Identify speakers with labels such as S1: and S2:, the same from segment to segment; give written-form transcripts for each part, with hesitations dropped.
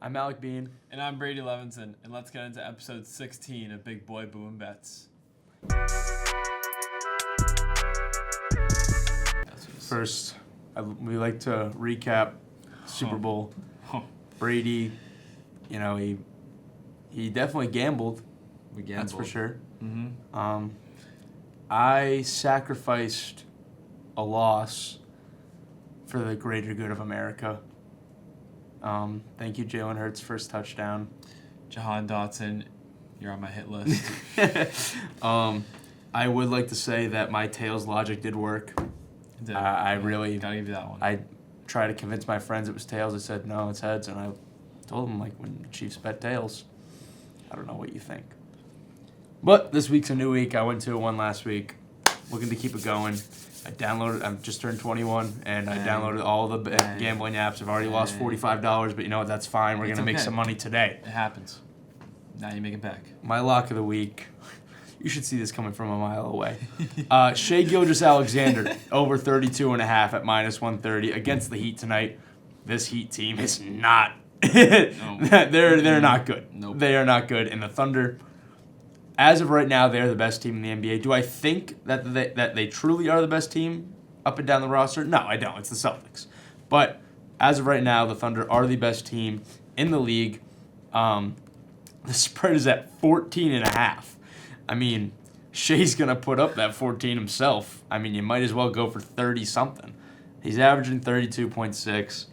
S1: I'm Alec Bean.
S2: And I'm Brady Levinson, and let's get into episode 16 of Big Boy Boomin Bets.
S1: First, we like to recap Super Bowl. Brady, he definitely gambled.
S2: We gambled.
S1: That's for sure.
S2: Mm-hmm.
S1: I sacrificed a loss for the greater good of America. Thank you, Jalen Hurts' first touchdown.
S2: Jahan Dotson, you're on my hit list.
S1: I would like to say that my tails logic did work. I really
S2: gotta give you that one.
S1: I tried to convince my friends it was tails. They said no, it's heads, and I told them when the Chiefs bet tails. I don't know what you think. But this week's a new week. I went 2-1 last week. Looking to keep it going. I just turned 21, and I downloaded all the gambling apps. I've already lost $45, but you know what? That's fine. We're going to make some money today.
S2: It happens. Now you make it back.
S1: My lock of the week. You should see this coming from a mile away. Shai Gilgeous-Alexander, over 32.5 at -130 against the Heat tonight. This Heat team is not. They're not good.
S2: Nope.
S1: They are not good. And the Thunder, as of right now, they're the best team in the NBA. Do I think that they truly are the best team up and down the roster? No, I don't. It's the Celtics. But as of right now, the Thunder are the best team in the league. The spread is at 14.5. I mean, Shai's going to put up that 14 himself. I mean, you might as well go for 30-something. He's averaging 32.6.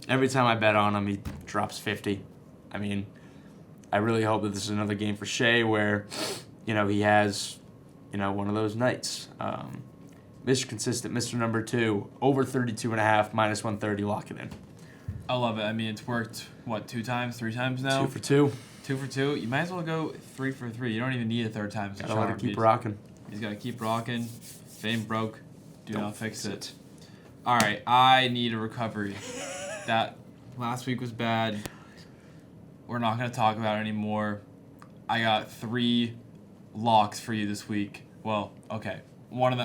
S1: Every time I bet on him, he drops 50. I mean, I really hope that this is another game for Shai where, he has, one of those nights. Mr. Consistent, Mr. Number 2, over 32.5, -130, lock it in.
S2: I love it. I mean, it's worked, 3 times now?
S1: 2 for 2.
S2: 2 for 2. You might as well go 3 for 3. You don't even need a third time.
S1: Gotta let it keep rocking.
S2: He's got to keep rocking. If it ain't broke, do not fix it. All right, I need a recovery. That last week was bad. We're not going to talk about it anymore. I got 3 locks for you this week. Well, okay. 2 of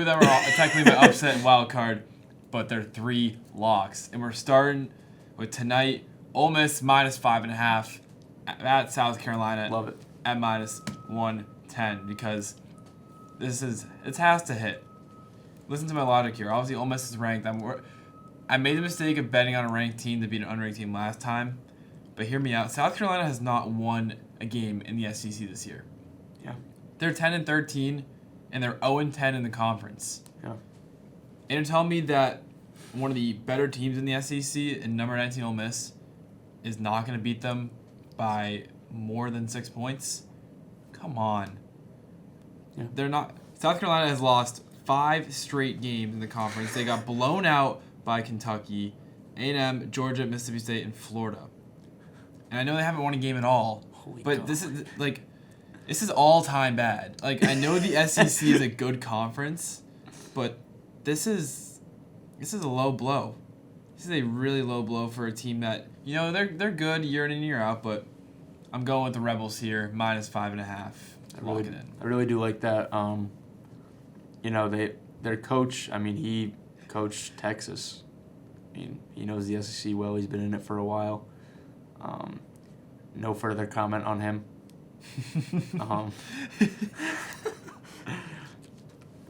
S2: them are technically my upset and wild card, but they're 3 locks. And we're starting with tonight, Ole Miss -5.5 at South Carolina.
S1: Love it.
S2: At -110 because it has to hit. Listen to my logic here. Obviously, Ole Miss is ranked. I made the mistake of betting on a ranked team to beat an unranked team last time, but hear me out. South Carolina has not won a game in the SEC this year.
S1: Yeah.
S2: They're 10-13, and they're 0-10 in the conference.
S1: Yeah.
S2: And to tell me that one of the better teams in the SEC and number 19 Ole Miss is not going to beat them by more than 6 points? Come on.
S1: Yeah.
S2: They're not. South Carolina has lost 5 straight games in the conference. They got blown out by Kentucky, A&M, Georgia, Mississippi State, and Florida. And I know they haven't won a game at all, but this is all-time bad. I know the SEC is a good conference, but this is a low blow. This is a really low blow for a team that, they're good year in and year out, but I'm going with the Rebels here, -5.5. Lock it in.
S1: I really do like that. Their coach, he coached Texas. He knows the SEC well. He's been in it for a while. No further comment on him.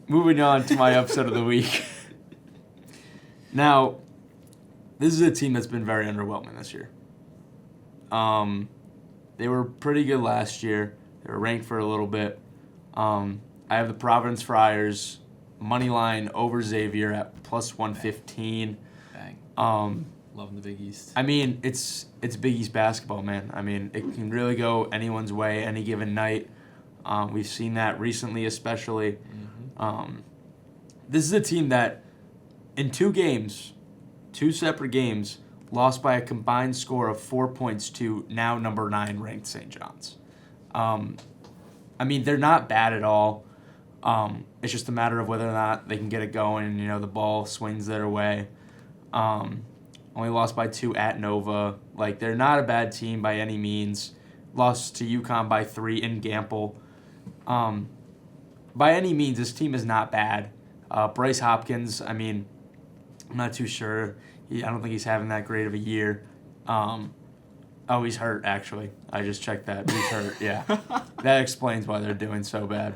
S1: Moving on to my upset of the week. Now, this is a team that's been very underwhelming this year. They were pretty good last year. They were ranked for a little bit. I have the Providence Friars money line over Xavier at +115.
S2: Bang. Loving the Big East.
S1: It's Big East basketball, man. It can really go anyone's way any given night. We've seen that recently, especially. Mm-hmm. This is a team that, in 2 separate games, lost by a combined score of 4 points to now number 9 ranked St. John's. They're not bad at all. It's just a matter of whether or not they can get it going. The ball swings their way. Only lost by 2 at Nova. They're not a bad team by any means. Lost to UConn by 3 in Gamble. By any means, this team is not bad. Bryce Hopkins, I'm not too sure. I don't think he's having that great of a year. Oh, he's hurt, actually. I just checked that. He's hurt, yeah. That explains why they're doing so bad.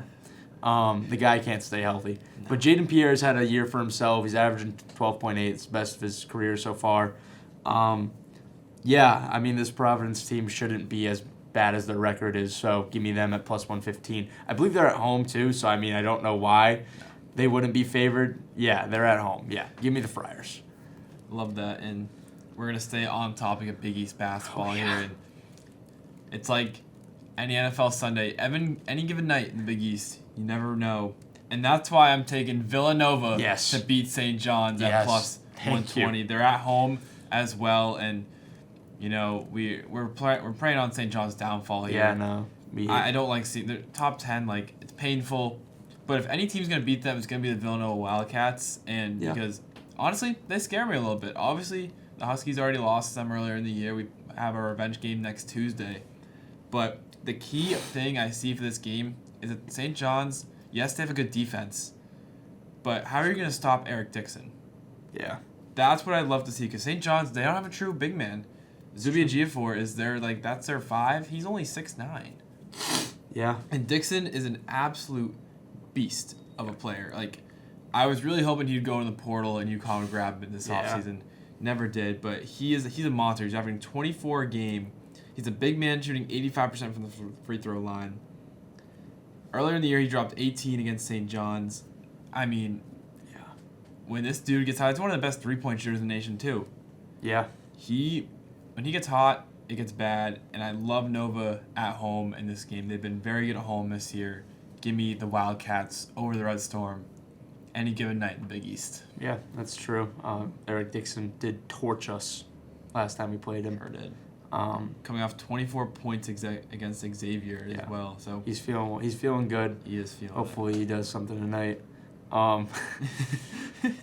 S1: The guy can't stay healthy. But Jaden Pierre's had a year for himself. He's averaging 12.8. It's the best of his career so far. Yeah, I mean, this Providence team shouldn't be as bad as their record is, so give me them at plus 115. I believe they're at home, too, so, I mean, I don't know why they wouldn't be favored. Yeah, they're at home. Yeah, give me the Friars.
S2: Love that. And we're going to stay on topic of Big East basketball here. And it's like any NFL Sunday, any given night in the Big East, you never know. And that's why I'm taking Villanova to beat St. John's at plus 120. They're at home as well, and you know we're praying on St. John's downfall here.
S1: Yeah, no.
S2: I don't like seeing the top 10. Like, it's painful, but if any team's gonna beat them, it's gonna be the Villanova Wildcats, and because honestly, they scare me a little bit. Obviously, the Huskies already lost them earlier in the year. We have our revenge game next Tuesday, but the key thing I see for this game is that St. John's, yes, they have a good defense, but how are you going to stop Eric Dixon?
S1: Yeah.
S2: That's what I'd love to see, because St. John's, they don't have a true big man. Zubia Ejiofor is their, that's their 5. He's only 6'9".
S1: Yeah.
S2: And Dixon is an absolute beast of a player. Like, I was really hoping he'd go in the portal and UConn would grab him this offseason. Never did, but he's a monster. He's averaging 24 a game. He's a big man shooting 85% from the free throw line. Earlier in the year, he dropped 18 against St. John's. I mean, when this dude gets hot, he's one of the best three-point shooters in the nation, too.
S1: Yeah.
S2: When he gets hot, it gets bad, and I love Nova at home in this game. They've been very good at home this year. Give me the Wildcats over the Red Storm any given night in the Big East.
S1: Yeah, that's true. Eric Dixon did torch us last time we played him.
S2: Sure did. Coming off 24 points against Xavier as well, so
S1: he's feeling good.
S2: He is feeling.
S1: Hopefully, he does something tonight.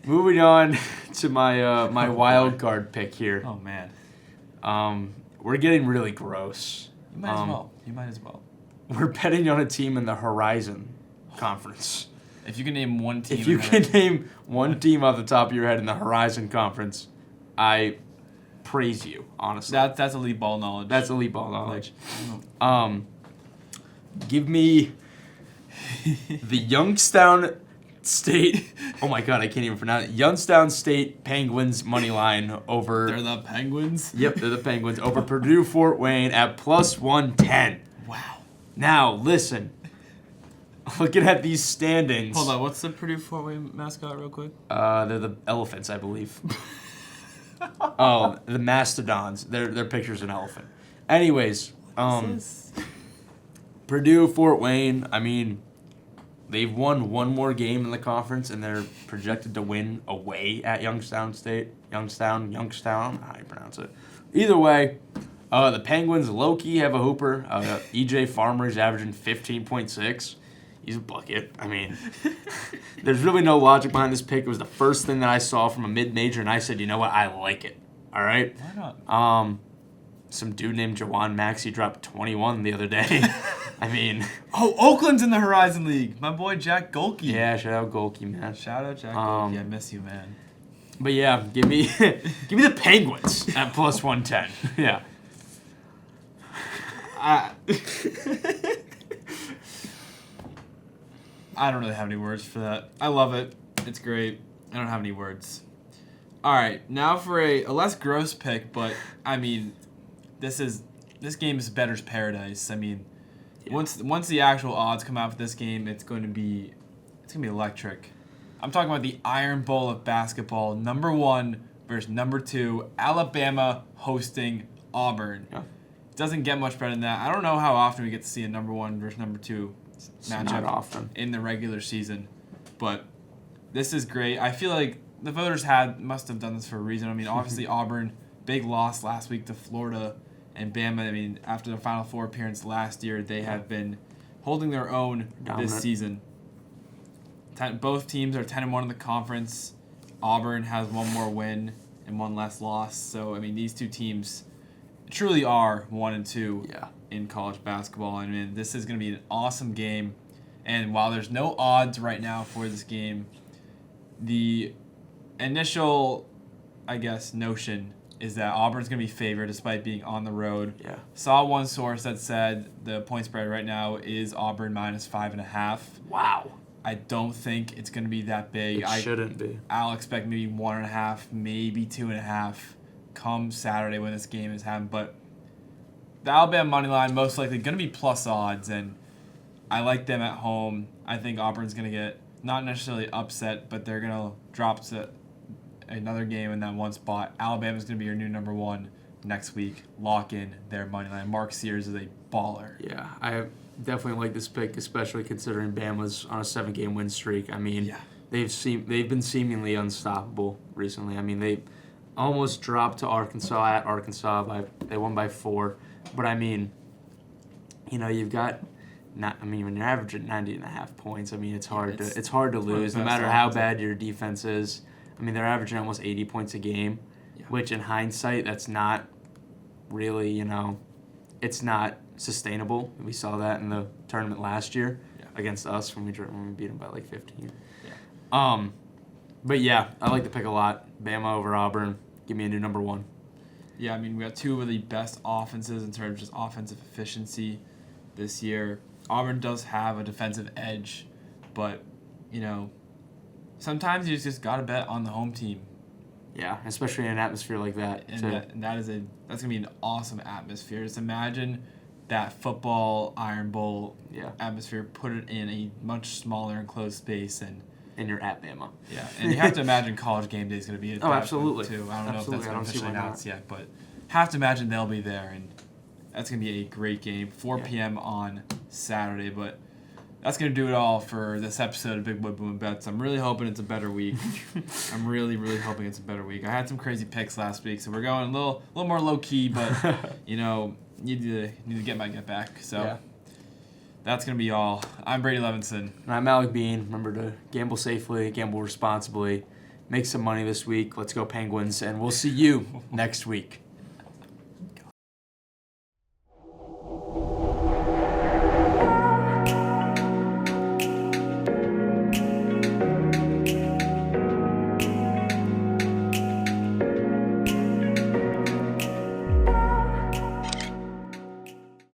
S1: Moving on to my my wild card pick here.
S2: Oh man.
S1: We're getting really gross.
S2: You might as well.
S1: We're betting on a team in the Horizon Conference.
S2: If you can name one team.
S1: If you can name one team off the top of your head in the Horizon Conference, I praise you, honestly.
S2: That's elite ball knowledge.
S1: That's elite ball knowledge. Give me the Youngstown State. Oh my God, I can't even pronounce it. Youngstown State Penguins money line over.
S2: They're the Penguins.
S1: Yep, they're the Penguins over Purdue Fort Wayne at plus 110.
S2: Wow.
S1: Now listen. Looking at these standings.
S2: Hold on, what's the Purdue Fort Wayne mascot, real quick?
S1: They're the elephants, I believe. Oh, the mastodons. Their picture's an elephant. Anyways, Purdue, Fort Wayne, I mean, they've won one more game in the conference, and they're projected to win away at Youngstown State. Youngstown, I don't know how you pronounce it. Either way, the Penguins low-key have a hooper. EJ Farmer's averaging 15.6. He's a bucket. I mean, there's really no logic behind this pick. It was the first thing that I saw from a mid-major, and I said, you know what? I like it. All right?
S2: Why not?
S1: Some dude named Jawan Maxey dropped 21 the other day. I mean...
S2: Oh, Oakland's in the Horizon League. My boy Jack Golke.
S1: Yeah, shout out Golke, man.
S2: Shout out Jack Golke. I miss you, man.
S1: But yeah, give me the Penguins at plus 110. Yeah.
S2: I don't really have any words for that. I love it. It's great. I don't have any words. All right, now for a less gross pick, but I mean, this game is bettor's paradise. I mean, once the actual odds come out for this game, it's going to be electric. I'm talking about the Iron Bowl of basketball, number 1 versus number 2, Alabama hosting Auburn.
S1: Yeah.
S2: It doesn't get much better than that. I don't know how often we get to see a number 1 versus number 2 matchup in the regular season, but this is great. I feel like the voters must have done this for a reason. I mean, obviously Auburn, big loss last week to Florida, and Bama. I mean, after the Final Four appearance last year, they have been holding their own this season. Both teams are 10-1 in the conference. Auburn has one more win and one less loss. So I mean, these two teams truly are 1 and 2 in college basketball. I mean, this is going to be an awesome game. And while there's no odds right now for this game, the initial, I guess, notion is that Auburn's going to be favored despite being on the road.
S1: Yeah.
S2: Saw one source that said the point spread right now is Auburn minus 5.5.
S1: Wow.
S2: I don't think it's going to be that big.
S1: It shouldn't be.
S2: I'll expect maybe 1.5, maybe 2.5 come Saturday when this game is happening. But the Alabama money line most likely going to be plus odds, and I like them at home. I think Auburn's going to get not necessarily upset, but they're going to drop to another game in that one spot. Alabama's going to be your new number one next week. Lock in their money line. Mark Sears is a baller.
S1: Yeah, I definitely like this pick, especially considering Bama's on a 7-game win streak. I mean, they've been seemingly unstoppable recently. I mean, they almost dropped to Arkansas at Arkansas. They won by 4. But, I mean, you've got when you're averaging 90.5 points, I mean, it's hard to lose, no matter how bad your defense is. I mean, they're averaging almost 80 points a game, which in hindsight, that's not really, it's not sustainable. We saw that in the tournament last year against us when we beat them by like 15. Yeah. But yeah, I like the pick a lot. Bama over Auburn. Give me a new number one.
S2: Yeah, I mean, we got two of the best offenses in terms of just offensive efficiency this year. Auburn does have a defensive edge, but, sometimes you just got to bet on the home team.
S1: Yeah, especially in an atmosphere like that.
S2: That's going to be an awesome atmosphere. Just imagine that football Iron Bowl atmosphere, put it in a much smaller enclosed space, and
S1: you're at Bama.
S2: Yeah, and you have to imagine College Game Day is going to be at that
S1: absolutely.
S2: too. I don't know if that's been officially announced yet, but have to imagine they'll be there, and that's going to be a great game. 4 p.m. on Saturday, but that's going to do it all for this episode of Big Boy Boomin Bets. I'm really hoping it's a better week. I'm really, really hoping it's a better week. I had some crazy picks last week, so we're going a little more low-key, but, need to get back. So that's going to be all. I'm Brady Levinson.
S1: And I'm Alec Bean. Remember to gamble safely, gamble responsibly, make some money this week. Let's go Penguins, and we'll see you next week.